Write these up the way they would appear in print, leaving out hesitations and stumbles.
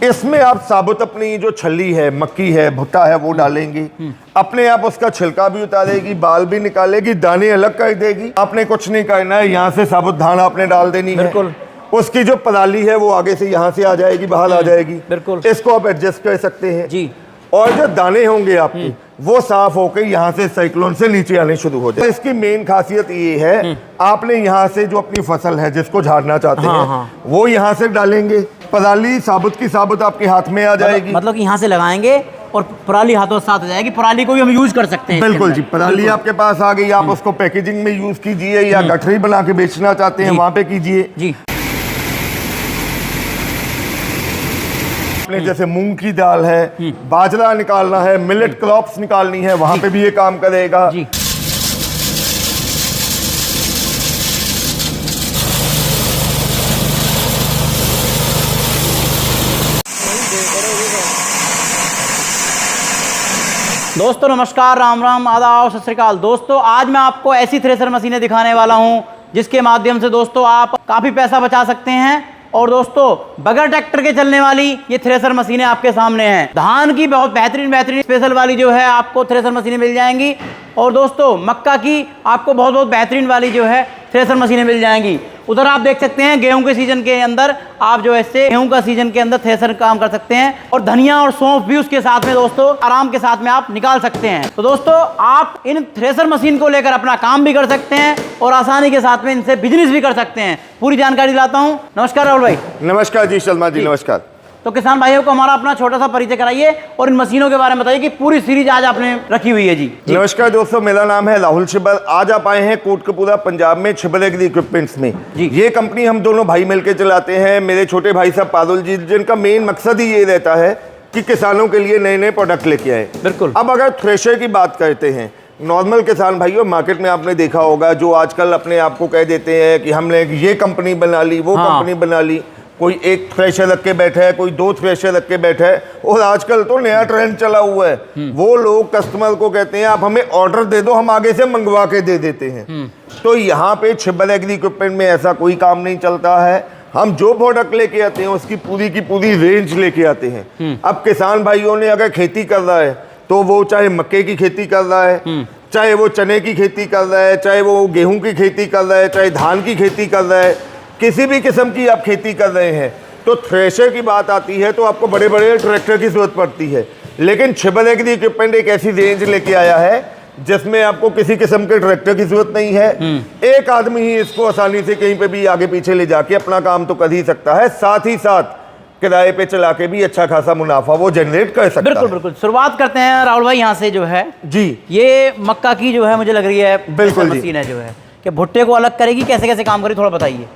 इसमें आप साबुत अपनी जो छल्ली है, मक्की है, भुट्टा है, वो डालेंगे। अपने आप उसका छिलका भी उतारेगी, बाल भी निकालेगी, दाने अलग कर देगी। आपने कुछ नहीं करना है, यहाँ से साबुत धान आपने डाल देनी है। बिल्कुल। उसकी जो पराली है वो आगे से यहाँ से आ जाएगी, बाहर आ जाएगी। बिल्कुल। इसको आप एडजस्ट कर सकते हैं जी। और जो दाने होंगे आपके वो साफ होकर यहाँ से साइक्लोन से नीचे आने शुरू हो जाए। इसकी मेन खासियत ये है, आपने यहाँ से जो अपनी फसल है जिसको झाड़ना चाहते हैं वो यहाँ से डालेंगे। पराली साबुत की साबुत आपके हाथ में आ जाएगी। मतलब कि यहाँ से लगाएंगे और पराली हाथों के साथ आ जाएगी। पराली को भी हम यूज कर सकते हैं। बिल्कुल जी, पराली आपके पास आ गई, आप उसको पैकेजिंग में यूज कीजिए या गठरी बना के बेचना चाहते हैं वहाँ पे कीजिए जी। जैसे मूंग की दाल है, बाजरा निकालना है, मिलेट क्रॉप्स निकालनी है, वहां पे भी ये काम करेगा जी। दोस्तों नमस्कार, राम राम, आदाब, सत श्री अकाल। दोस्तों आज मैं आपको ऐसी थ्रेसर मशीनें दिखाने वाला हूं जिसके माध्यम से दोस्तों आप काफ़ी पैसा बचा सकते हैं। और दोस्तों बगैर ट्रैक्टर के चलने वाली ये थ्रेसर मशीनें आपके सामने हैं। धान की बहुत बेहतरीन स्पेशल वाली जो है आपको थ्रेसर मशीनें मिल जाएंगी। और दोस्तों मक्का की आपको बहुत बेहतरीन वाली जो है थ्रेसर मशीनें मिल जाएंगी। उधर आप देख सकते हैं गेहूं के सीजन के अंदर आप जो ऐसे गेहूं का सीजन के अंदर थ्रेसर काम कर सकते हैं। और धनिया और सौंफ भी उसके साथ में दोस्तों आराम के साथ में आप निकाल सकते हैं। तो दोस्तों आप इन थ्रेसर मशीन को लेकर अपना काम भी कर सकते हैं और आसानी के साथ में इनसे बिजनेस भी कर सकते हैं। पूरी जानकारी लाता हूँ। नमस्कार राहुल भाई। नमस्कार जी शर्मा जी, नमस्कार। तो किसान भाइयों को हमारा अपना छोटा सा परिचय कराइए और इन मशीनों के बारे में बताइए कि पूरी सीरीज आज आपने रखी हुई है जी। नमस्कार दोस्तों, मेरा नाम है राहुल छिब्बर। आज आप आए हैं कोटकपूरा पंजाब में छिब्बर एग्री इक्विपमेंट्स में जी। ये कंपनी हम दोनों भाई मिलकर चलाते हैं। मेरे छोटे भाई साहब पारुल जी, जिनका मेन मकसद ही ये रहता है कि किसानों के लिए नए नए प्रोडक्ट लेके आए। बिल्कुल। अब अगर थ्रेशर की बात करते हैं, नॉर्मल किसान भाइयों मार्केट में आपने देखा होगा जो आजकल अपने आप को कह देते हैं कि हमने ये कंपनी बना ली, वो कंपनी बना ली। कोई एक थ्रेशर रख के बैठा है, कोई दो थ्रेशर रख के बैठा है। और आजकल तो नया ट्रेंड चला हुआ है, वो लोग कस्टमर को कहते हैं आप हमें ऑर्डर दे दो, हम आगे से मंगवा के दे देते हैं। तो यहाँ पे छिब्बर एग्री इक्विपमेंट में ऐसा कोई काम नहीं चलता है। हम जो प्रोडक्ट लेके आते हैं उसकी पूरी की पूरी रेंज लेके आते हैं। अब किसान भाइयों ने अगर खेती कर रहा है तो वो चाहे मक्के की खेती कर रहा है, चाहे वो चने की खेती कर रहा है, चाहे वो गेहूं की खेती कर रहा है, चाहे धान की खेती कर रहा है, किसी भी किस्म की आप खेती कर रहे हैं, तो थ्रेशर की बात आती है तो आपको बड़े बड़े ट्रैक्टर की जरूरत पड़ती है। लेकिन छिब्बर एग्री इक्विपमेंट एक ऐसी रेंज लेके आया है जिसमें आपको किसी किस्म के ट्रैक्टर की जरूरत नहीं है। एक आदमी ही इसको आसानी से कहीं पे भी आगे पीछे ले जाके अपना काम तो कर ही सकता है, साथ ही साथ किराए पे चला के भी अच्छा खासा मुनाफा वो जनरेट कर सकता है। बिल्कुल बिल्कुल। शुरुआत करते हैं राहुल भाई यहाँ से जो है जी। ये मक्का की जो है मुझे लग रही है बिल्कुल मशीन है जो है कि भुट्टे को अलग करेगी, कैसे कैसे काम करेगी थोड़ा बताइए।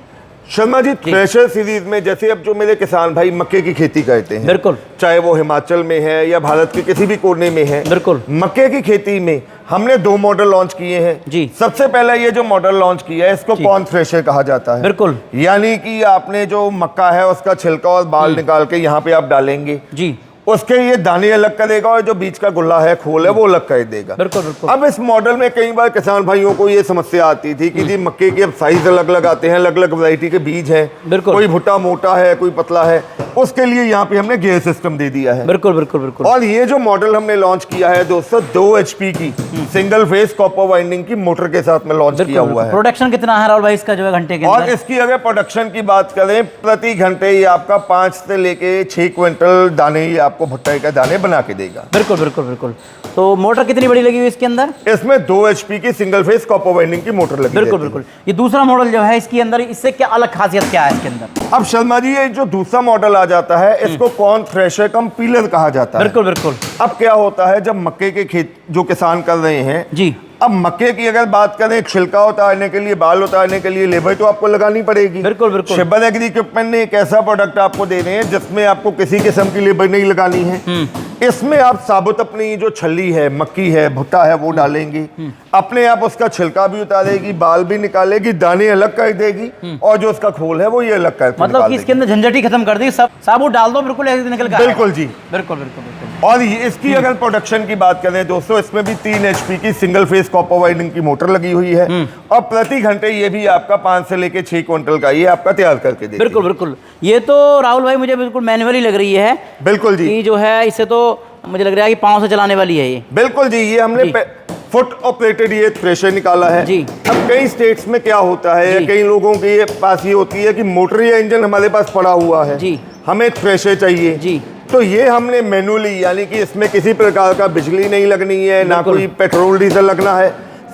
शर्मा जी थ्रेशर सीरीज में जैसे अब जो मेरे किसान भाई मक्के की खेती करते हैं, बिल्कुल, चाहे वो हिमाचल में है या भारत के किसी भी कोने में है, बिल्कुल, मक्के की खेती में हमने 2 मॉडल लॉन्च किए हैं जी। सबसे पहला ये जो मॉडल लॉन्च किया है इसको कॉर्न थ्रेशर कहा जाता है। बिल्कुल, यानी कि आपने जो मक्का है उसका छिलका और बाल निकाल के यहाँ पे आप डालेंगे जी। उसके ये दाने अलग करेगा और जो बीच का गुल्ला है, खोल है, वो अलग कर देगा। बिल्कुल बिल्कुल। अब इस मॉडल में कई बार किसान भाइयों को ये समस्या आती थी कि जी मक्के के अब साइज अलग अलग आते हैं, अलग अलग वैरायटी के बीज हैं, बिल्कुल, कोई भुट्टा मोटा है, कोई पतला है। उसके लिए यहाँ पे हमने गियर सिस्टम दे दिया है। बिल्कुल बिल्कुल बिल्कुल। और ये जो मॉडल हमने लॉन्च किया है दोस्तों 2 HP की सिंगल फेस कॉपर वाइंडिंग की मोटर के साथ में लॉन्च किया हुआ है। प्रोडक्शन कितना है राहुल भाई इसका जो है घंटे के अंदर? और इसकी अगर प्रोडक्शन की बात करें प्रति घंटे ये आपका 5 से लेके 6 क्विंटल दाने ये आपको भुट्टे का दाने बना के देगा। बिल्कुल बिल्कुल बिल्कुल। तो मोटर कितनी बड़ी लगी हुई इसके अंदर? इसमें 2 HP की सिंगल फेस कॉपर वाइंडिंग की मोटर लगी। बिल्कुल बिल्कुल। ये दूसरा मॉडल जो है इसके अंदर इससे क्या अलग खासियत क्या है इसके अंदर? अब शर्मा जी ये जो दूसरा मॉडल आ जाता है इसको कॉर्न थ्रेशर कम पीलर कहा जाता है। बिल्कुल बिल्कुल। अब क्या होता है जब मक्के के खेत जो किसान कर रहे हैं जी, अब मक्के की अगर बात करें छिलका उतारने के लिए, बाल उतारने के लिए लेबर तो आपको लगानी पड़ेगी। बिल्कुल बिल्कुल। छिब्बर एग्री इक्विपमेंट ने एक ऐसा प्रोडक्ट आपको दे रहे हैं जिसमें आपको किसी किस्म की लेबर नहीं लगानी है। इसमें आप साबुत अपनी जो छल्ली है, मक्की है, भुट्टा है, वो डालेंगी। अपने आप उसका छिलका भी उतारेगी, बाल भी निकालेगी, दाने अलग कर देगी और जो उसका खोल है वो ये अलग कर मतलब कि इसके अंदर झंझट ही खत्म कर दी, सब साबुत डाल दो बिल्कुल ऐसे निकल कर बिल्कुल जी, बिल्कुल बिल्कुल बिल्कुल। और इसकी अगर प्रोडक्शन की बात करें दोस्तों, इसमें भी 3 HP की सिंगल फेस कॉपर वाइंडिंग की मोटर लगी हुई है और प्रति घंटे ये भी आपका 5 से लेके 6 क्विंटल का ये आपका तैयार करके देगी। बिल्कुल बिल्कुल। ये तो राहुल भाई मुझे बिल्कुल मैनुअली लग रही है। बिल्कुल जी, ये जो है इसे तो मुझे लग रहा है कि पाँव से चलाने वाली है ये। बिल्कुल जी, ये हमने फुट ऑपरेटेड ये थ्रेशर निकाला है जी। अब कई स्टेट्स में क्या होता है, या कई लोगों के पास ये होती है कि मोटर या इंजन हमारे पास पड़ा हुआ है जी, हमें थ्रेशर चाहिए जी, तो ये हमने मैनुअली, यानी कि इसमें किसी प्रकार का बिजली नहीं लगनी है, ना कोई पेट्रोल डीजल लगना है,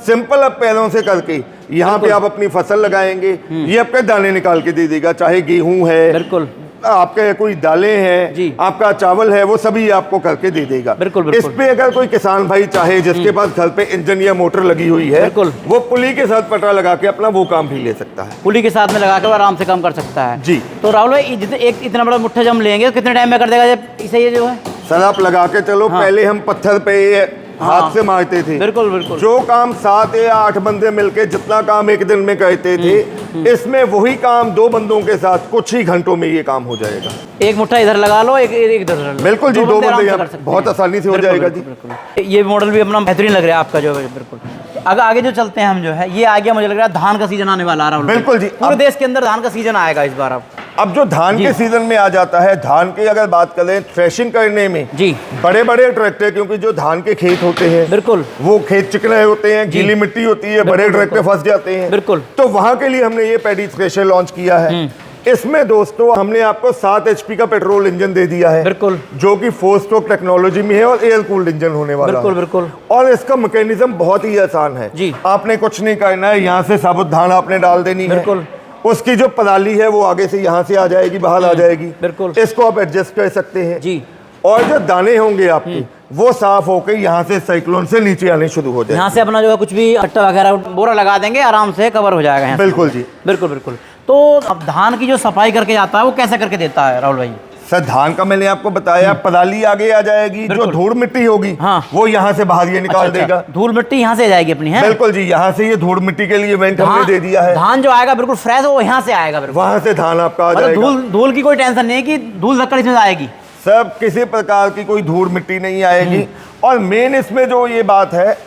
सिंपल अब पैरों से करके यहाँ पे आप अपनी फसल लगाएंगे, ये आपके दाने निकाल के दे देगा, चाहे गेहूं है, बिल्कुल आपके कोई दालें हैं, जी, आपका चावल है, वो सभी आपको करके दे देगा। बिल्कुल इस पे अगर कोई किसान भाई चाहे जिसके पास घर पे इंजन या मोटर लगी हुई है, बिल्कुल, वो पुली के साथ पटा लगा के अपना वो काम भी ले सकता है, पुली के साथ में लगा कर आराम से काम कर सकता है जी। तो राहुल भाई एक इतना बड़ा मुट्ठा जब लेंगे तो कितने टाइम में कर देगा इसे, ये जो है सर आप लगा के चलो। पहले हम पत्थर पे हाथ से मारते थे, बिल्कुल बिल्कुल, जो काम 7 या 8 बंदे मिलके जितना काम एक दिन में करते थे, इसमें वही काम 2 बंदों के साथ कुछ ही घंटों में ये काम हो जाएगा। एक मुट्ठा इधर लगा लो, एक इधर, बिल्कुल जी, 2 आराम बंदे से कर सकते बहुत हैं। आसानी से हो बिल्कुल, जाएगा बिल्कुल, जी। बिल्कुल। ये मॉडल भी अपना बेहतरीन लग रहा है आपका जो है, बिल्कुल। अगर आगे जो चलते हैं हम जो है, ये आ गया मुझे लग रहा है धान का सीजन आने वाला आ रहा है। बिल्कुल जी, पूरे देश के अंदर धान का सीजन आएगा इस बार। अब जो धान के सीजन में आ जाता है, धान की अगर बात करें थ्रेशिंग करने में जी, बड़े बड़े ट्रैक्टर, क्योंकि जो धान के खेत होते हैं बिल्कुल वो खेत चिकने होते हैं, गीली मिट्टी होती है, बड़े ट्रैक्टर फंस जाते हैं, बिल्कुल, तो वहां के लिए हमने ये पैडी थ्रेशर लॉन्च किया है। इसमें दोस्तों हमने आपको 7 HP का पेट्रोल इंजन दे दिया है, बिल्कुल, जो कि 4 स्ट्रोक टेक्नोलॉजी में है और एयर कूल्ड इंजन होने वाला बिल्कुल, है। बिल्कुल। और इसका मैकेनिज्म बहुत ही आसान है जी, आपने कुछ नहीं करना है, यहाँ से साबुत धान आपने डाल देनी है, बिल्कुल, उसकी जो पराली है वो आगे से यहाँ से आ जाएगी, बाहर आ जाएगी, बिल्कुल, इसको आप एडजस्ट कर सकते हैं जी। और जो दाने होंगे आपके वो साफ होकर यहाँ से साइक्लोन से नीचे आने शुरू हो जाएंगे। यहाँ से अपना जो है कुछ भी कट्टा वगैरह बोरा लगा देंगे, आराम से कवर हो जाएगा यहाँ से। बिल्कुल जी, बिल्कुल बिल्कुल। तो अब धान की जो सफाई करके जाता है वो कैसे करके देता है राहुल भाई? सर धान का मैंने आपको बताया, पराली आगे आ जाएगी, जो धूल मिट्टी होगी हाँ, वो यहाँ से बाहर ये निकाल देगा। धूल मिट्टी यहाँ से जाएगी अपनी, है? बिल्कुल जी, यहाँ से ये धूल मिट्टी के लिए वेंट हमने दे दिया है। धान जो आएगा बिल्कुल फ्रेश, वो यहाँ से आएगा, वहां से धान आपका आ जाएगा। धूल की कोई टेंशन नहीं है कि धूल धक्कड़ इसमें आएगी, सब किसी प्रकार की कोई धूल मिट्टी नहीं आएगी। और मेन इसमें जो ये बात है,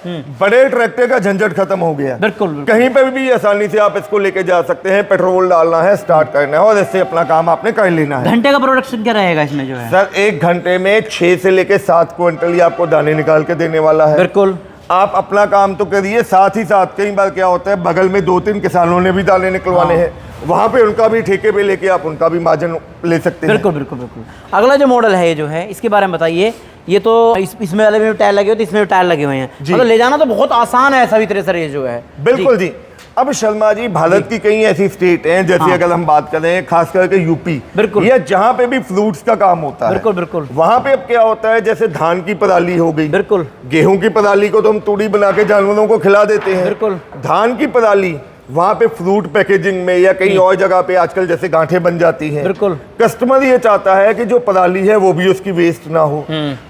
बड़े ट्रैक्टर का झंझट खत्म हो गया। बिल्कुल, कहीं पे भी आसानी से आप इसको लेके जा सकते हैं, पेट्रोल डालना है, स्टार्ट करना है और इससे अपना काम आपने कर लेना है। घंटे का प्रोडक्शन क्या रहेगा इसमें जो है? सर 1 घंटे में 6 से लेके 7 क्विंटल ये आपको दाने निकाल के देने वाला है। बिल्कुल, आप अपना काम तो करिए, साथ ही साथ कई बार क्या होता है, बगल में 2-3 किसानों ने भी दाने निकलवाने हैं, वहां पे उनका भी ठेके पे लेके आप उनका भी मार्जिन ले सकते हैं। बिल्कुल बिल्कुल बिल्कुल। अगला जो मॉडल है ये जो है, इसके बारे में बताइए। ये तो इसमें वाले में टायर लगे हुए, तो इसमें भी टायर लगे हुए हैं, मतलब ले जाना तो बहुत आसान है सभी तरह से ये जो है। बिल्कुल जी। अब शर्मा जी, भारत की कई ऐसी स्टेट हैं, जैसे अगर हम बात करें खास करके यूपी, बिल्कुल, या जहाँ पे भी फ्रूट्स का काम होता है, बिल्कुल बिल्कुल, वहाँ पे अब क्या होता है, जैसे धान की पराली हो गई, बिल्कुल, गेहूं की पराली को तो हम तूड़ी बना के जानवरों को खिला देते हैं, बिल्कुल, धान की पराली वहाँ पे फ्रूट पैकेजिंग में या कहीं और जगह पे आजकल जैसे गांठें बन जाती हैं, बिल्कुल, कस्टमर ये चाहता है कि जो पराली है वो भी उसकी वेस्ट ना हो,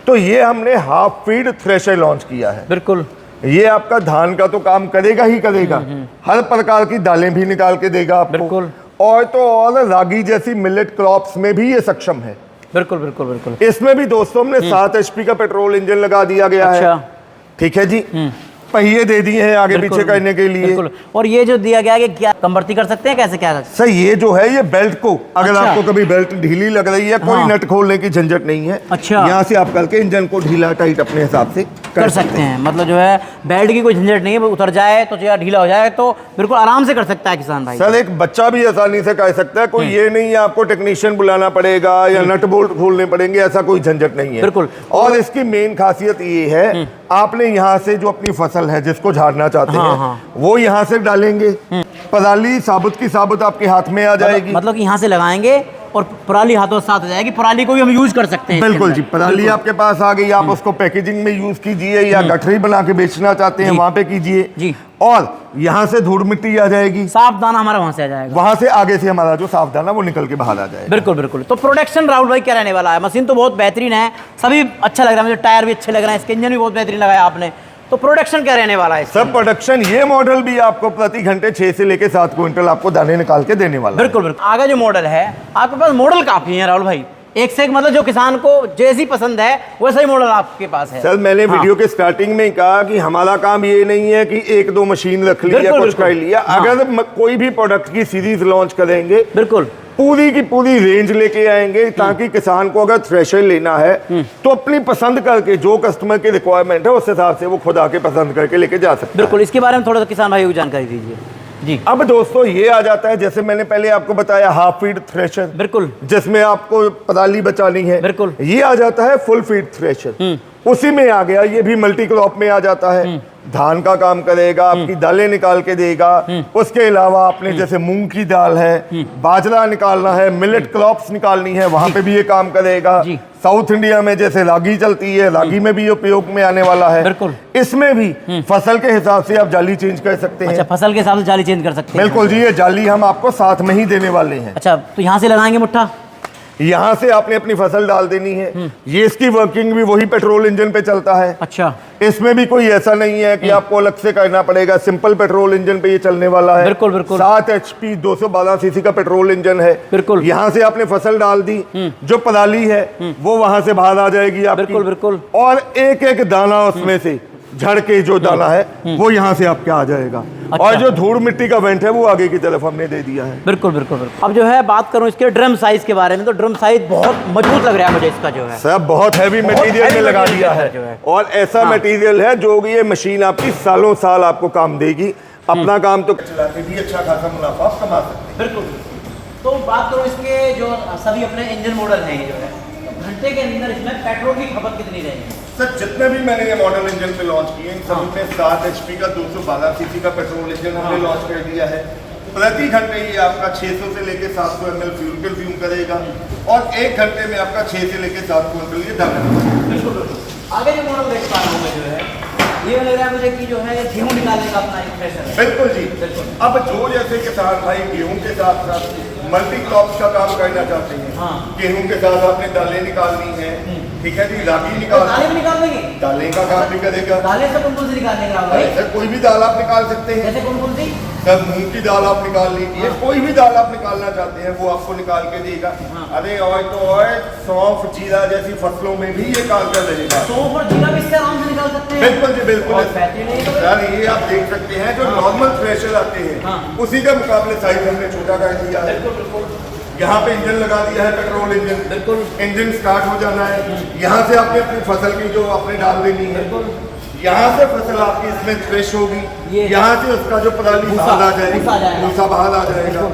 तो ये हमने हाफ फीड थ्रेशर लॉन्च किया है। बिल्कुल, ये आपका धान का तो काम करेगा ही करेगा, हर प्रकार की दालें भी निकाल के देगा आपको, बिल्कुल, और तो और रागी जैसी मिलेट क्रॉप्स में भी ये सक्षम है। बिल्कुल बिल्कुल बिल्कुल। इसमें भी दोस्तों हमने 7 HP का पेट्रोल इंजन लगा दिया गया है, ठीक है जी, पहिए दे दिए हैं आगे पीछे करने के लिए। बिल्कुल। और ये जो दिया गया है, क्या कन्वर्टी कर सकते हैं, कैसे क्या कर सकते सर ये जो है, ये बेल्ट को अगर आपको कभी बेल्ट ढीली लग रही है, कोई नट खोलने की झंझट नहीं है। अच्छा, यहाँ से आप करके इंजन को ढीला टाइट अपने हिसाब से कर सकते हैं, मतलब जो है बेल्ट की कोई झंझट नहीं है, वो उतर जाए तो या ढीला हो जाए तो बिल्कुल आराम से कर सकता है किसान भाई। सर एक बच्चा भी आसानी से कर सकता है, कोई ये नहीं है आपको टेक्नीशियन बुलाना पड़ेगा या नट बोल्ट खोलने पड़ेंगे, ऐसा कोई झंझट नहीं है। बिल्कुल। और इसकी मेन खासियत ये है, आपने यहाँ से जो अपनी फसल है जिसको झाड़ना चाहते हैं, वो यहाँ से डालेंगे, पराली साबुत की साबुत आपके हाथ में आ जाएगी, मतलब कि यहाँ से लगाएंगे और पराली हाथों साथ हो जाएगी, पराली को भी हम यूज कर सकते हैं। बिल्कुल जी, पराली आपके पास आ गई, आप उसको पैकेजिंग में यूज कीजिए या गठरी बना के बेचना चाहते हैं वहां पे कीजिए जी। और यहाँ से धूल मिट्टी आ जाएगी, साफ दाना हमारा वहां से आ जाएगा, वहां से आगे से हमारा जो साफ दाना वो निकल के बाहर आ जाएगा। बिल्कुल बिल्कुल। तो प्रोडक्शन राहुल भाई क्या रहने वाला है? मशीन तो बहुत बेहतरीन है, सभी अच्छा लग रहा है मुझे, टायर भी अच्छे लग रहे हैं, इसके इंजन भी बहुत बेहतरीन लगाया आपने। तो प्रोडक्शन क्या रहने वाला है? सब प्रोडक्शन, ये मॉडल भी आपको प्रति घंटे 6 से लेके 7 क्विंटल आपको दाने निकाल के देने वाला है। बिल्कुल बिल्कुल। आगे जो मॉडल है आपके पास, मॉडल काफी है राहुल भाई, एक से एक, मतलब जो किसान को जैसी पसंद है वैसा ही मॉडल आपके पास है। सर मैंने वीडियो के स्टार्टिंग में ही कहा कि हमारा काम ये नहीं है कि 1-2 मशीन रख लिया, बिल्कुल, कुछ कर बिल्कुल। लिया। हाँ। अगर कोई भी प्रोडक्ट की सीरीज लॉन्च करेंगे, बिल्कुल पूरी की पूरी रेंज लेके आएंगे ताकि किसान को अगर थ्रेशर लेना है तो अपनी पसंद करके, जो कस्टमर की रिक्वायरमेंट है उस हिसाब से वो खुद आके पसंद करके लेके जा सकते हैं। बिल्कुल। इसके बारे में थोड़ा सा किसान भाई को जानकारी दीजिए जी। अब दोस्तों ये आ जाता है, जैसे मैंने पहले आपको बताया, हाफ फीड थ्रेशर, बिल्कुल जिसमें आपको पराली बचानी है। बिल्कुल। ये आ जाता है फुल फीड थ्रेशर, उसी में आ गया। ये भी मल्टी क्रॉप में आ जाता है, धान का काम करेगा, आपकी दालें निकाल के देगा। उसके अलावा आपने जैसे मूंग की दाल है, बाजरा निकालना है, मिलेट क्रॉप्स निकालनी है, वहां पे भी ये काम करेगा। जी। साउथ इंडिया में जैसे रागी चलती है, रागी में भी ये उपयोग में आने वाला है। बिल्कुल। इसमें भी फसल के हिसाब से आप जाली चेंज कर सकते हैं। अच्छा, फसल के हिसाब से जाली चेंज कर सकते हैं? बिल्कुल जी, ये जाली हम आपको साथ में ही देने वाले हैं। अच्छा, तो यहाँ से लगाएंगे मुट्ठा, यहाँ से आपने अपनी फसल डाल देनी है। ये इसकी वर्किंग भी वही पेट्रोल इंजन पे चलता है। अच्छा, इसमें भी कोई ऐसा नहीं है कि आपको अलग से करना पड़ेगा, सिंपल पेट्रोल इंजन पे ये चलने वाला है। बिल्कुल बिल्कुल। 7 HP 212 सीसी का पेट्रोल इंजन है। बिल्कुल। यहाँ से आपने फसल डाल दी, जो पराली है वो वहां से बाहर आ जाएगी आपकी। बिल्कुल बिल्कुल। और एक एक दाना उसमें से झड़ के जो दाना है वो यहाँ से आपके आ जाएगा। अच्छा। और जो धूल मिट्टी का वेंट है वो आगे की तरफ हमने दे दिया है। बिल्कुल बिल्कुल बिल्कुल। अब जो है बात करूं इसके ड्रम साइज के बारे में, तो ड्रम साइज बहुत मजबूत लग रहा है मुझे इसका, जो है सर बहुत हैवी मटेरियल में लगा दिया है और ऐसा मटेरियल है जो ये मशीन आपकी सालों साल आपको काम देगी। अपना काम तो चलाते भी अच्छा खासा मुनाफा आप कमा सकते हैं। बिल्कुल। तो बात करूं इसके जो सभी अपने इंजन मॉडल हैं, ये जो है घंटे के अंदर इसमें पेट्रोल की खपत कितनी रहेगी? सर जितने भी मैंने ये मॉडल इंजन पे लॉन्च किए इन सब में 7 HP का 212 सीसी का पेट्रोल इंजन हमने लॉन्च कर दिया है। प्रति घंटे ये आपका 600 से लेके 700 ml फ्यूल कंज्यूम करेगा और 1 घंटे में आपका 6 से लेके 7 क्विंटल ये दाना। बिल्कुल बिल्कुल। आगे जो मॉडल देख पा रहा हूँ मैं, जो है ये लग रहा है मुझे कि जो है गेहूं निकालने का अपना एक थ्रेशर है। बिल्कुल जी। बिल्कुल। अब जो जैसे किसान भाई गेहूं के साथ साथ मल्टी क्रॉप्स का काम करना चाहते हैं, हाँ। गेहूं के साथ आपने दालें निकालनी है, ठीक है जी, रागी तो निकाल, दालें भी निकाल देंगे? दालें का काम भी करेगा। दालें से कौन कौन सी निकालने का भाई? सर कोई भी दाल आप निकाल सकते हैं। जैसे कौन कौन सी? सर मूंग की दाल आप निकाल लीजिए, कोई भी दाल आप निकालना चाहते हैं वो आपको निकाल के देगा। हाँ। अरे और तो और सौंफ जीरा जैसी फसलों में भी ये काम कर रहेगा। सौंफ और जीरा भी इससे आराम से निकाल सकते हैं? बिल्कुल जी बिल्कुल। और बेहतरीन है ये तो। सर ये आप देख सकते हैं जो नॉर्मल थ्रेशर आते हैं हाँ। उसी के मुकाबले साइज हमने छोटा कर दिया है। बिल्कुल बिल्कुल। यहाँ पे इंजन लगा दिया है, पेट्रोल इंजन। बिल्कुल। इंजन स्टार्ट हो जाना है, यहाँ से आपने अपनी फसल की जो आपने डाल देनी है, बिल्कुल। यहाँ से फसल आपकी इसमें फ्रेश होगी, ये यहाँ से उसका जो पराली भूसा, बाहर आ भूसा जाएगी, जाएगा। भूसा बाहर आ जाएगा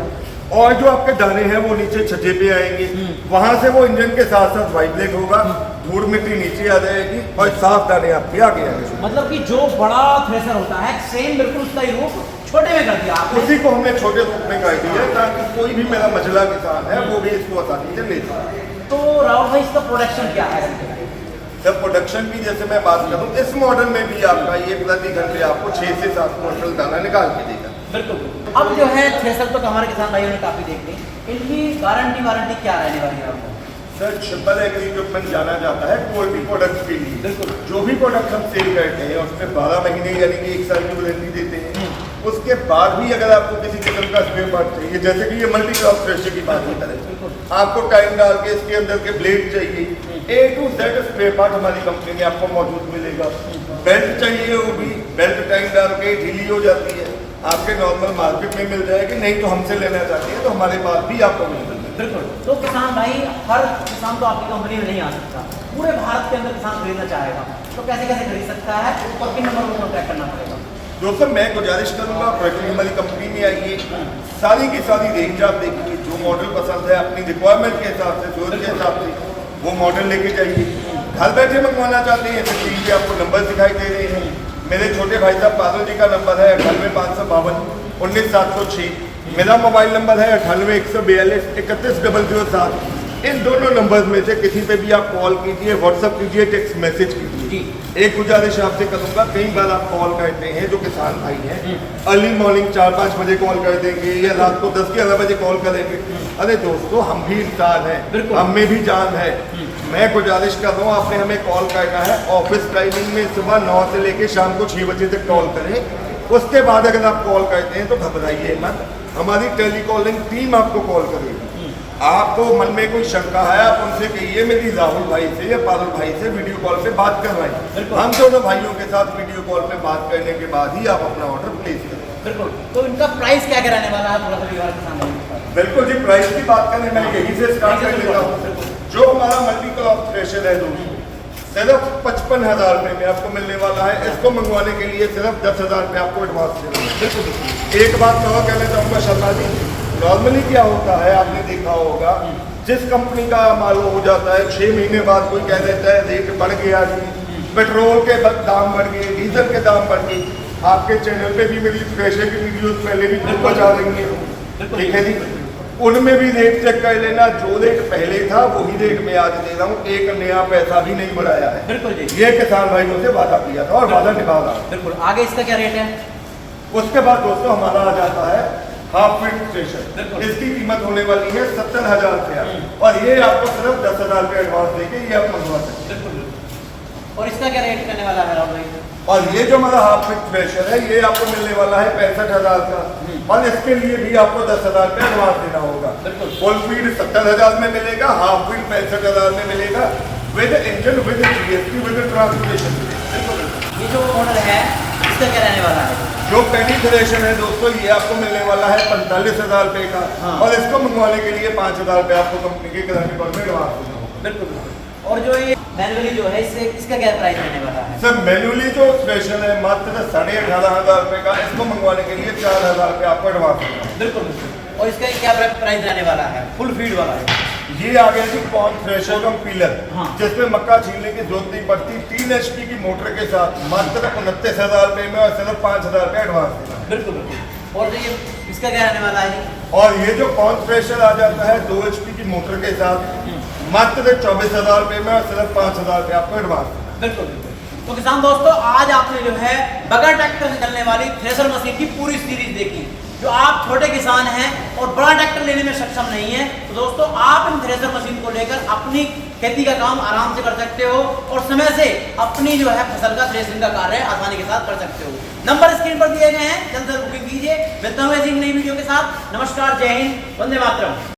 और जो आपके दाने हैं वो नीचे छज्जे पे आएंगे, वहां से वो इंजन के साथ साथ वाइब्रेट होगा, धूल मिट्टी नीचे आ जाएगी और साफ दाने आपके आगे आएंगे। मतलब कि जो बड़ा थ्रेशर होता है सेम बिल्कुल उसका ही रूप छोटे में कर दिया आपने। उसी को हमने छोटे रूप में कर दिया ताकि कोई भी मेरा मझला किसान है वो भी इसको आसानी से ले सके। तो राहुल भाई इसका प्रोडक्शन क्या है? जब प्रोडक्शन की जैसे मैं बात करूं, इस मॉडल में भी आपका ये प्रति घंटे आपको 6 से 7 क्विंटल दाना निकाल के देगा। बिल्कुल। अब जो है थ्रेशर तो हमारे किसान भाइयों ने काफी देख ली, इनकी गारंटी वारंटी क्या रहने वाली है आपको? सर ट्रिपल एग्री इक्विपमेंट जाना जाता है क्वालिटी प्रोडक्ट के लिए। बिल्कुल। जो भी प्रोडक्ट हम सेल करते हैं उसमें 12 महीने यानी कि 1 साल की वारंटी देते हैं। उसके बाद भी अगर आपको किसी किस्म का स्पेयर पार्ट चाहिए, जैसे कि ये मल्टी क्रॉप थ्रेशर की बात ही करें, आपको टाइम डाल के इसके अंदर के ब्लेड चाहिए, A to Z spare part हमारी कंपनी में आपको मौजूद मिलेगा। बेल्ट चाहिए, वो भी बेल्ट टाइम डाल के ढीली हो जाती है, आपके नॉर्मल मार्केट में मिल जाएगी, नहीं तो हमसे लेना चाहते हैं तो हमारे पास भी आपको मिल जाएगी। बिल्कुल। तो किसान भाई, हर किसान तो आपकी कंपनी में नहीं आ सकता, पूरे भारत के अंदर किसान खरीदना चाहेगा तो कैसे कैसे खरीद सकता है और किन नंबर को कॉन्टैक्ट करना पड़ेगा? दोस्तों मैं गुजारिश करूंगा प्रति हमारी कंपनी में आइए, सारी की सारी रेंज आप देखिए, जो मॉडल पसंद है अपनी रिक्वायरमेंट के हिसाब से, जरूरत के हिसाब से वो मॉडल लेके जाइए। घर बैठे मंगवाना चाहते हैं तो स्क्रीन पे आपको नंबर दिखाई दे रहे हैं। मेरे छोटे भाई साहब पादल जी का नंबर है 98 552 19 706। मेरा मोबाइल नंबर है 98 142 31 007। इन दोनों नंबर्स में से किसी पे भी आप कॉल कीजिए, व्हाट्सअप कीजिए, टेक्स्ट मैसेज कीजिए। एक गुजारिश आपसे करूंगा, कई बार आप कॉल करते हैं जो किसान भाई हैं, अर्ली मॉर्निंग 4-5 बजे कॉल कर देंगे या रात को 10-11 बजे कॉल करेंगे। अरे दोस्तों, हम भी इंसान हैं, हम में भी जान है। मैं गुजारिश कर रहा हूँ, आपने हमें कॉल करना है ऑफिस टाइमिंग में, सुबह 9 से लेके शाम को 6 बजे तक कॉल करें। उसके बाद अगर आप कॉल करते हैं तो घबराइए मत, हमारी टेलीकॉलिंग टीम आपको कॉल करेगी। आपको मन में कोई शंका है, आप उनसे कहिए मेरी राहुल भाई से या पारुल भाई से वीडियो कॉल पे बात करवाएं। हम दोनों भाइयों के साथ वीडियो कॉल पे बात करने के बाद ही आप अपना ऑर्डर प्लेस करें। बिल्कुल। तो इनका प्राइस क्या रहने वाला है, थोड़ा सा विवरण के सामने? बिल्कुल जी, प्राइस की बात करें, मैं यही से स्टार्ट कर लेता हूँ। जो हमारा मल्टी क्रॉप थ्रेशर है दोस्तों, सिर्फ 55,000 रुपये में आपको मिलने वाला है। इसको मंगवाने के लिए सिर्फ 10,000 रुपये आपको एडवांस देना है। एक बात मैं और कहना चाहूँगा शर्मा जी, नॉर्मली क्या होता है आपने देखा होगा, जिस कंपनी का मालूम हो जाता है 6 महीने बाद कोई कह देता है रेट बढ़ गया जी, पेट्रोल के दाम बढ़ गए, डीजल के दाम बढ़ गए। आपके चैनल पे भी मेरी थ्रेशर की वीडियोस पहले भी खूब बचा रही हैं, ठीक है जी। उनमें भी रेट चेक कर लेना, जो रेट पहले था वही रेट में आज दे रहा हूँ, एक नया पैसा भी नहीं बढ़ाया है। बिल्कुल जी, ये किसान भाइयों से वादा किया था और वादा निभा रहा है। बिल्कुल। आगे इसका क्या रेट है? उसके बाद दोस्तों हमारा आ जाता है हाफ फीट थ्रेशर। इसकी कीमत होने वाली है 70,000 रुपया और ये आपको सिर्फ 10,000 रुपये एडवांस देके ये आप मंगवा सकते हैं। और इसका क्या रेट करने वाला है राहुल भाई? और ये जो हमारा हाफ फीट थ्रेशर है ये आपको मिलने वाला है 65,000 का और इसके लिए भी आपको 10,000 रुपये एडवांस देना होगा। फुल फीट 70,000 में मिलेगा, हाफ फीट 65,000 में मिलेगा, with engine, with GST, with transportation. ये जो मॉडल है इसका क्या रहने वाला है? जो पेडी थ्रेशर है दोस्तों, ये आपको मिलने वाला है 45,000 रुपये का और इसको मंगवाने के लिए 5,000 रुपये आपको कंपनी के गारंटी पर में एडवांस देना होगा। बिल्कुल। और जो ये मैनुअली जो है इससे इसका क्या प्राइस रहने वाला है? सर मैनुअली जो थ्रेशर है मात्र 18,500 रुपये का, इसको मंगवाने के लिए 4,000 रुपये आपको एडवांस देना होगा। बिल्कुल। और इसका क्या प्राइस रहने वाला है? फुल फीड वाला है। ये आ गया जी पॉन थ्रेशर कम पीलर, जिसमें मक्का छीलने की जरूरत नहीं पड़ती। 3 HP की मोटर के साथ मात्र 29,000 रुपये में और सिर्फ 5,000 रुपये एडवांस देना। बिल्कुल। और जो ये इसका क्या रहने वाला है? और ये जो पॉन थ्रेशर आ जाता है 2 HP की मोटर के साथ मात्र 24,000 रुपये में और सिर्फ 5,000 रुपये आपको एडवांस देना। बिल्कुल। तो किसान दोस्तों, आज आपने जो है बगैर ट्रैक्टर से चलने वाली थ्रेशर मशीन की पूरी सीरीज देखी। जो आप छोटे किसान हैं और बड़ा ट्रैक्टर लेने में सक्षम नहीं है, तो दोस्तों आप इन थ्रेशर मशीन को लेकर अपनी खेती का काम आराम से कर सकते हो और समय से अपनी जो है फसल का थ्रेशरिंग का कार्य आसानी के साथ कर सकते हो। नंबर स्क्रीन पर दिए गए हैं, जल्द से जल्द बुकिंग कीजिए। मिलता हूं ऐसी नई वीडियो के साथ। नमस्कार, जय हिंद, वंदे मातरम।